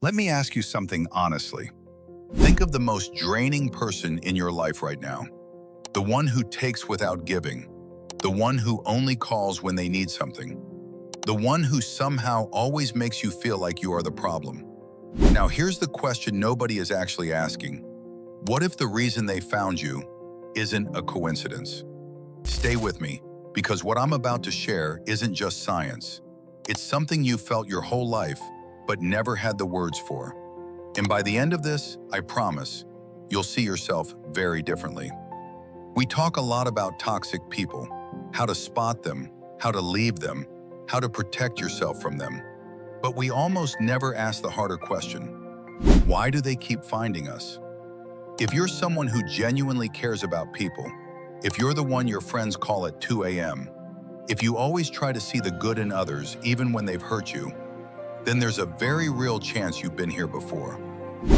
Let me ask you something honestly. Think of the most draining person in your life right now. The one who takes without giving. The one who only calls when they need something. The one who somehow always makes you feel like you are the problem. Now here's the question nobody is actually asking. What if the reason they found you isn't a coincidence? Stay with me, because what I'm about to share isn't just science. It's something you felt your whole life, but never had the words for. And by the end of this, I promise, you'll see yourself very differently. We talk a lot about toxic people, how to spot them, how to leave them, how to protect yourself from them. But we almost never ask the harder question. Why do they keep finding us? If you're someone who genuinely cares about people, if you're the one your friends call at 2 a.m., if you always try to see the good in others even when they've hurt you, then there's a very real chance you've been here before.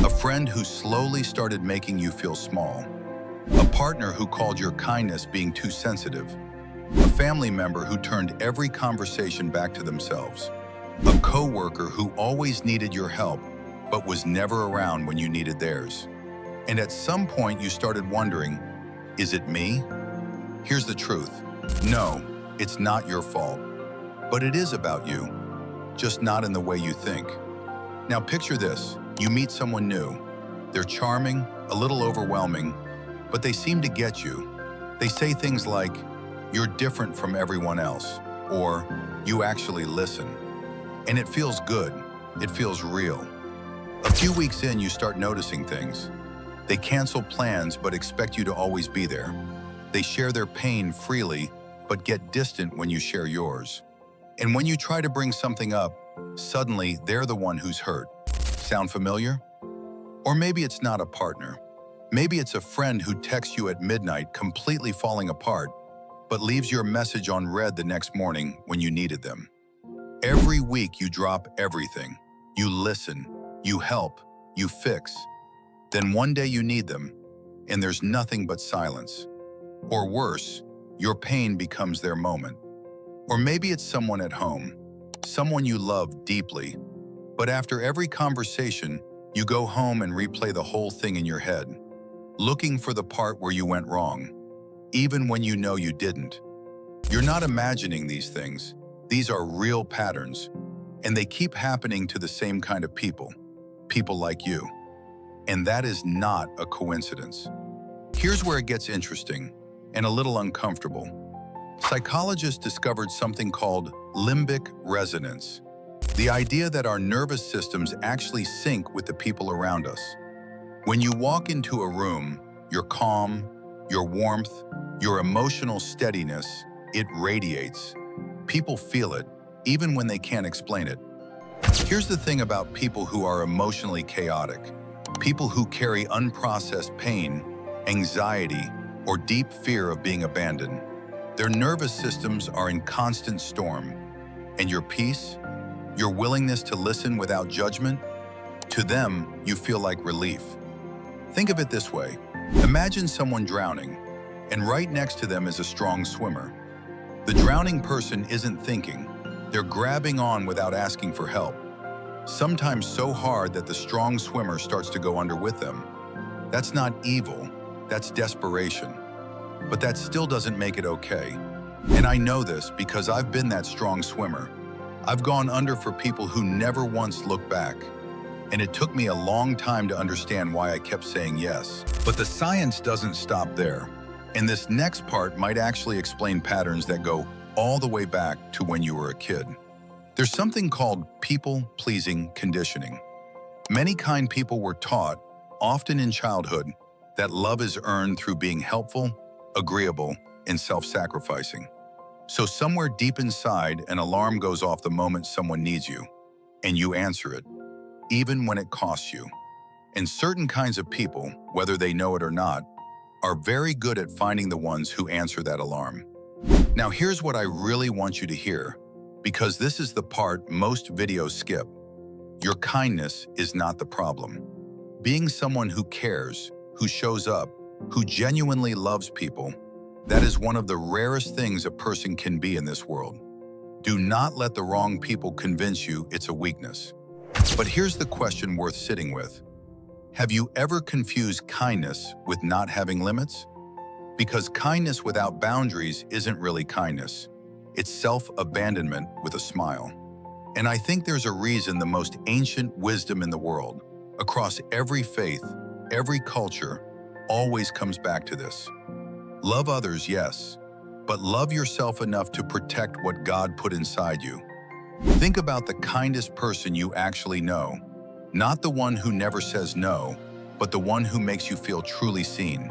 A friend who slowly started making you feel small. A partner who called your kindness being too sensitive. A family member who turned every conversation back to themselves. A coworker who always needed your help but was never around when you needed theirs. And at some point you started wondering, is it me? Here's the truth. No, it's not your fault. But it is about you, just not in the way you think. Now picture this. You meet someone new. They're charming, a little overwhelming, but they seem to get you. They say things like, "You're different from everyone else," or "You actually listen." And it feels good. It feels real. A few weeks in, you start noticing things. They cancel plans but expect you to always be there. They share their pain freely but get distant when you share yours. And when you try to bring something up, suddenly they're the one who's hurt. Sound familiar? Or maybe it's not a partner. Maybe it's a friend who texts you at midnight completely falling apart, but leaves your message on read the next morning when you needed them. Every week you drop everything. You listen, you help, you fix. Then one day you need them, and there's nothing but silence. Or worse, your pain becomes their moment. Or maybe it's someone at home, someone you love deeply, but after every conversation, you go home and replay the whole thing in your head, looking for the part where you went wrong, even when you know you didn't. You're not imagining these things. These are real patterns, and they keep happening to the same kind of people like you. And that is not a coincidence. Here's where it gets interesting and a little uncomfortable. Psychologists discovered something called limbic resonance, the idea that our nervous systems actually sync with the people around us. When you walk into a room, your calm, your warmth, your emotional steadiness, it radiates. People feel it, even when they can't explain it. Here's the thing about people who are emotionally chaotic. People who carry unprocessed pain, anxiety, or deep fear of being abandoned. Their nervous systems are in constant storm, and your peace, your willingness to listen without judgment, to them, you feel like relief. Think of it this way. Imagine someone drowning, and right next to them is a strong swimmer. The drowning person isn't thinking. They're grabbing on without asking for help, sometimes so hard that the strong swimmer starts to go under with them. That's not evil, that's desperation. But that still doesn't make it okay. And I know this because I've been that strong swimmer. I've gone under for people who never once looked back. And it took me a long time to understand why I kept saying yes. But the science doesn't stop there. And this next part might actually explain patterns that go all the way back to when you were a kid. There's something called people-pleasing conditioning. Many kind people were taught, often in childhood, that love is earned through being helpful, agreeable, and self-sacrificing. So somewhere deep inside, an alarm goes off the moment someone needs you, and you answer it, even when it costs you. And certain kinds of people, whether they know it or not, are very good at finding the ones who answer that alarm. Now here's what I really want you to hear, because this is the part most videos skip. Your kindness is not the problem. Being someone who cares, who shows up, who genuinely loves people, that is one of the rarest things a person can be in this world. Do not let the wrong people convince you it's a weakness. But here's the question worth sitting with. Have you ever confused kindness with not having limits? Because kindness without boundaries isn't really kindness. It's self-abandonment with a smile. And I think there's a reason the most ancient wisdom in the world, across every faith, every culture, always comes back to this. Love others, yes, but love yourself enough to protect what God put inside you. Think about the kindest person you actually know, not the one who never says no, but the one who makes you feel truly seen.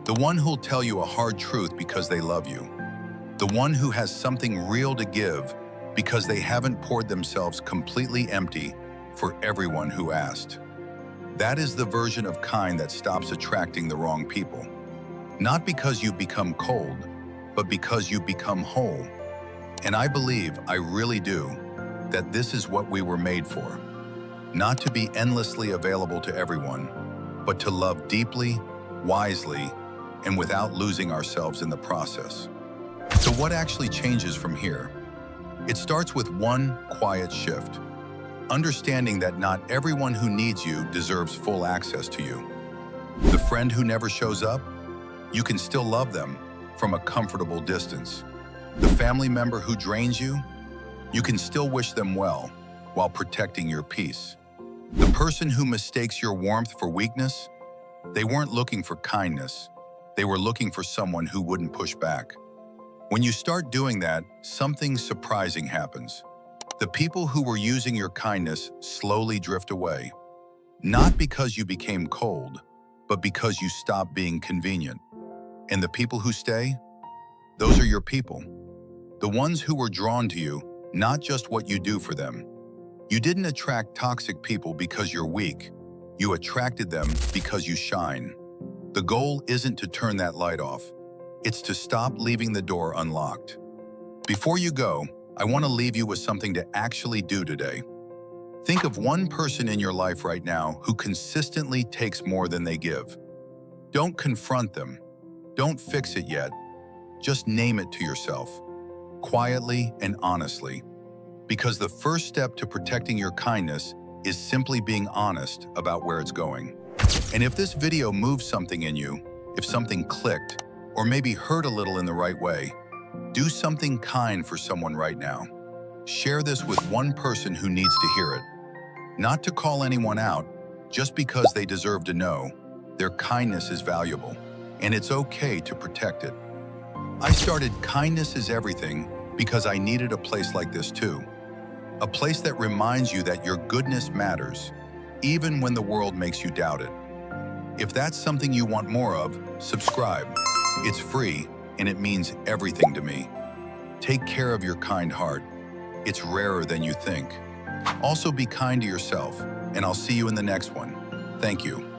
The one who'll tell you a hard truth because they love you. The one who has something real to give because they haven't poured themselves completely empty for everyone who asked. That is the version of kind that stops attracting the wrong people. Not because you become cold, but because you become whole. And I believe, I really do, that this is what we were made for. Not to be endlessly available to everyone, but to love deeply, wisely, and without losing ourselves in the process. So what actually changes from here? It starts with one quiet shift. Understanding that not everyone who needs you deserves full access to you. The friend who never shows up, you can still love them from a comfortable distance. The family member who drains you, you can still wish them well while protecting your peace. The person who mistakes your warmth for weakness, they weren't looking for kindness. They were looking for someone who wouldn't push back. When you start doing that, something surprising happens. The people who were using your kindness slowly drift away. Not because you became cold, but because you stopped being convenient. And the people who stay? Those are your people. The ones who were drawn to you, not just what you do for them. You didn't attract toxic people because you're weak. You attracted them because you shine. The goal isn't to turn that light off. It's to stop leaving the door unlocked. Before you go, I want to leave you with something to actually do today. Think of one person in your life right now who consistently takes more than they give. Don't confront them. Don't fix it yet. Just name it to yourself, quietly and honestly. Because the first step to protecting your kindness is simply being honest about where it's going. And if this video moved something in you, if something clicked, or maybe hurt a little in the right way, do something kind for someone right now. Share this with one person who needs to hear it. Not to call anyone out, just because they deserve to know their kindness is valuable, and it's okay to protect it. I started Kindness is Everything because I needed a place like this too. A place that reminds you that your goodness matters, even when the world makes you doubt it. If that's something you want more of, subscribe. It's free, and it means everything to me. Take care of your kind heart. It's rarer than you think. Also be kind to yourself, and I'll see you in the next one. Thank you.